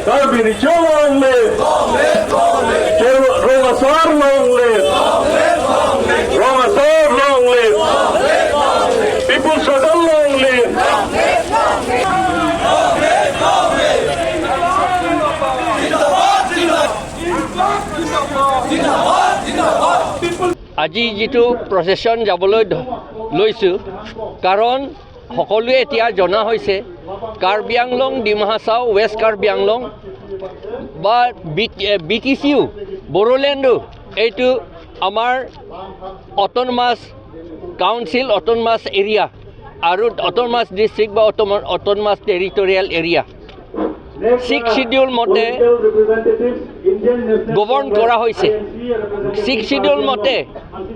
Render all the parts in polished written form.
Darby Joe long live. Romasar long live. Romasar long live. People struggle long live. আজি যেটো প্ৰচেছন যাবলৈ লৈছোঁ কাৰণ সকলোৱে এতিয়া জনা হৈছে কাৰ্বি আংলং ডিমা হাছাও ৱেষ্ট কাৰ্বি আংলং বা BTCও বড়োলেণ্ডো এইটো আমাৰ অট'নমাছ কাউন্সিল অট'নমাছ এৰিয়া আৰু অট'নমাছ ডিষ্ট্ৰিক্ট বা অট'নমাছ টেৰিটৰিয়েল এৰিয়া 6 শিডিউল মতে গভৰ্ণ কৰা হৈছে 6 শিডিউল মতে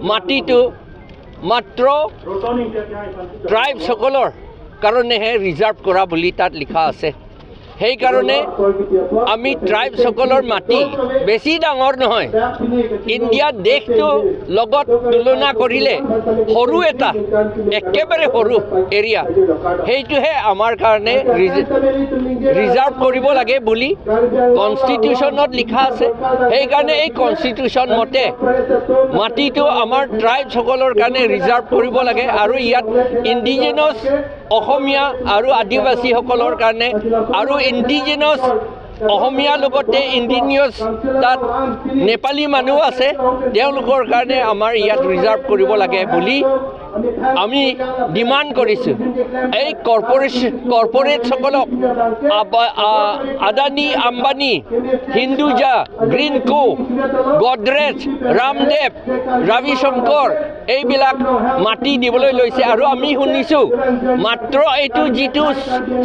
মাটিটো মাত্ৰ ট্ৰাইবসকলৰ কাৰণেহে ৰিজাৰ্ভ কৰা বুলি তাত লিখা আছে সেইকাৰণে আমি ট্ৰাইবসকলৰ মাটি বেছি ডাঙৰ নহয় ইণ্ডিয়া দেশটো লগত তুলনা কৰিলে সৰু এটা একেবাৰে সৰু এৰিয়া সেইটোহে আমাৰ কাৰণে ৰিজাৰ্ভ কৰিব লাগে বুলি কনষ্টিটিউশ্যনত লিখা আছে সেইকাৰণে এই কনষ্টিটিউশ্যন মতে মাটিটো আমাৰ ট্ৰাইবসকলৰ কাৰণে ৰিজাৰ্ভ কৰিব লাগে আৰু ইয়াত ইণ্ডিজিনাছ অসমীয়া আৰু আদিবাসীসকলৰ কাৰণে আৰু ইণ্ডিজিনাছ অসমীয়া লগতে ইণ্ডিজিনাছ তাত নেপালী মানুহ আছে তেওঁলোকৰ কাৰণে আমাৰ ইয়াত ৰিজাৰ্ভ কৰিব লাগে বুলি আমি ডিমাণ্ড কৰিছোঁ এই কৰ্পৰেটসকলক আদানী আম্বানী হিন্দুজা গ্ৰীণকো গডৰেজ ৰামদেৱ ৰবি শংকৰ এইবিলাক মাটি দিবলৈ লৈছে আৰু আমি শুনিছোঁ মাত্ৰ এইটো যিটো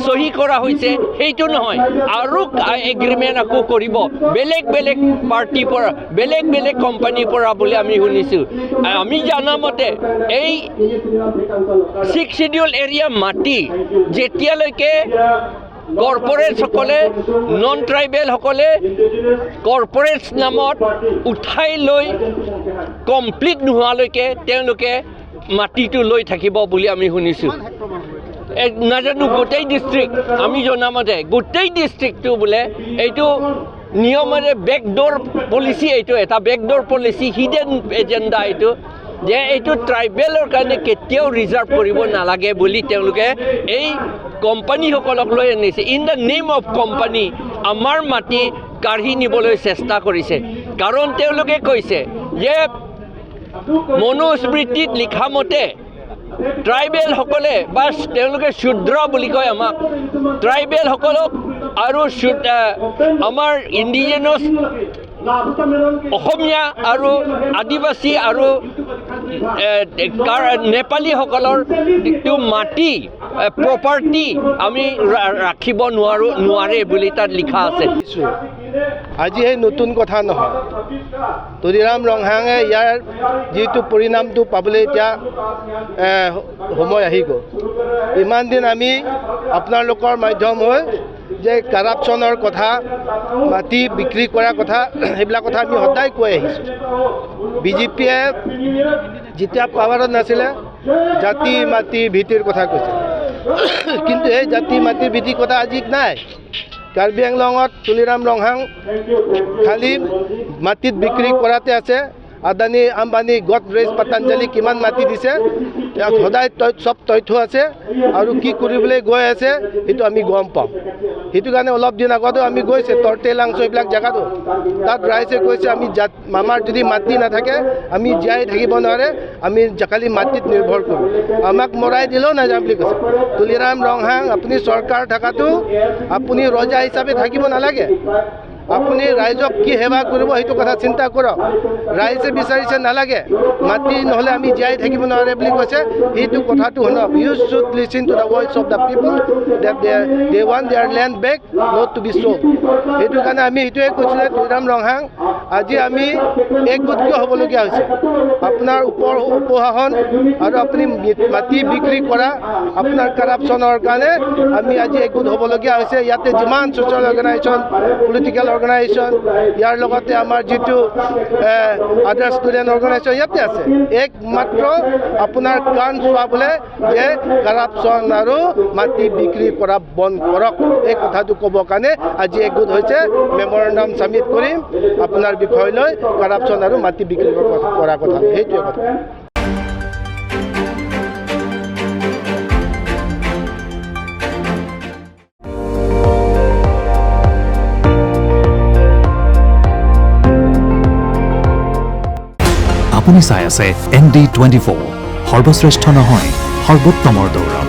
সহি কৰা হৈছে সেইটো নহয় আৰু এগ্ৰিমেণ্ট আকৌ কৰিব বেলেগ বেলেগ পাৰ্টিৰ পৰা বেলেগ বেলেগ কোম্পানীৰ পৰা বুলি আমি শুনিছোঁ আমি জনামতে এই 6 শিডিউল এৰিয়া মাটি যেতিয়ালৈকে কৰ্পৰেটসকলে নন ট্ৰাইবেলসকলে কৰ্পৰেটছ নামত উঠাই লৈ কমপ্লিট নোহোৱালৈকে তেওঁলোকে মাটিটো লৈ থাকিব বুলি আমি শুনিছোঁ নাজানো গোটেই ডিষ্ট্ৰিক্ট আমি জনামতে গোটেই ডিষ্ট্ৰিক্টটো বোলে এইটো নিয়মেৰে বেকডোৰ পলিচি এইটো এটা বেকডোৰ পলিচি হিডেন এজেণ্ডা এইটো যে এইটো ট্ৰাইবেলৰ কাৰণে কেতিয়াও ৰিজাৰ্ভ কৰিব নালাগে বুলি তেওঁলোকে এই কোম্পানীসকলক লৈ আনিছে in the name of company আমাৰ মাটি কাঢ়ি নিবলৈ চেষ্টা কৰিছে কাৰণ তেওঁলোকে কৈছে যে মনুস্মৃতিত লিখা মতে ট্ৰাইবেলসকলে বা তেওঁলোকে শূদ্ৰ বুলি কয় আমাক ট্ৰাইবেলসকলক আৰু আমাৰ ইণ্ডিজিনাছ অসমীয়া আৰু আদিবাসী আৰু নেপালীসকলৰ যিটো মাটি প্ৰপাৰ্টি আমি ৰাখিব নোৱাৰে বুলি তাত লিখা আছে আজি এই নতুন কথা নহয় তুলিৰাম ৰংহাঙে ইয়াৰ যিটো পৰিণামটো পাবলৈ এতিয়া সময় আহি গ'ল ইমান দিন আমি আপোনালোকৰ মাধ্যম হৈ যে কাৰাপশ্যনৰ কথা মাটি বিক্ৰী কৰাৰ কথা সেইবিলাক কথা আমি সদায় কৈ আহিছোঁ বিজেপিয়ে যেতিয়া পাৱাৰত নাছিলে জাতি মাটি ভিত্তিৰ কথা কৈছে কিন্তু এই জাতি মাটিৰ ভিত্তিৰ কথা আজি নাই কাৰ্বি আংলঙত তুলিৰাম ৰংহাং খালি মাটিত বিক্ৰী কৰাতে আছে আদানী আম্বানী গডৰেজ পতঞ্জলি কিমান মাটি দিছে ইয়াত সদায় সব তথ্য আছে আৰু কি কৰিবলৈ গৈ আছে সেইটো আমি গম পাওঁ সেইটো কাৰণে অলপ দিন আগতো আমি গৈছে তৰ্টেলাংচ এইবিলাক জেগাটো তাত ৰাইজে কৈছে আমি আমাৰ যদি মাটি নাথাকে আমি জীয়াই থাকিব নোৱাৰে আমি খালি মাটিত নিৰ্ভৰ কৰোঁ আমাক মৰাই দিলেও নাযাওঁ বুলি কৈছে তুলিৰাম ৰংহাং আপুনি চৰকাৰ থকাটো আপুনি ৰজা হিচাপে থাকিব নালাগে আপুনি ৰাইজক কি সেৱা কৰিব সেইটো কথা চিন্তা কৰক ৰাইজে বিচাৰিছে নালাগে মাটি নহ'লে আমি জীয়াই থাকিব নোৱাৰে বুলি কৈছে সেইটো কথাটো শুনক you should listen to the voice of the people that they want their land back not to be sold সেইটো কাৰণে আমি সেইটোৱে কৈছোঁ যে তুলিৰাম ৰংহাং আজি আমি একগোট কিয় হ'বলগীয়া হৈছে আপোনাৰ উপহাসন আৰু আপুনি মাটি বিক্ৰী কৰা আপোনাৰ কাৰাপশ্যনৰ কাৰণে আমি আজি একগোট হ'বলগীয়া হৈছে ইয়াতে যিমান ছ'চিয়েল অৰ্গেনাইজেশ্যন পলিটিকেল অৰ্গেনাইজেশ্যন, ইয়াৰ লগতে আমাৰ যিটো আদাৰ ষ্টুডেণ্ট অৰ্গেনাইজেশ্যন ইয়াতে আছে। একমাত্ৰ আপোনাৰ কাণ চুৱাবলৈ যে কাৰাপশ্যন আৰু মাটি বিক্ৰী কৰা বন্ধ কৰক, এই কথাটো ক'বৰ কাৰণে আজি একগোট হৈছে। মেমৰেণ্ডাম ছাবমিট কৰিম আপোনাৰ বিষয় লৈ, কাৰাপশ্যন আৰু মাটি বিক্ৰী কৰা কথা, সেইটোৱে কথা। আপুনি চাই আছে ND24, সৰ্বশ্ৰেষ্ঠ নহয় সৰ্বোত্তমৰ দৌৰ।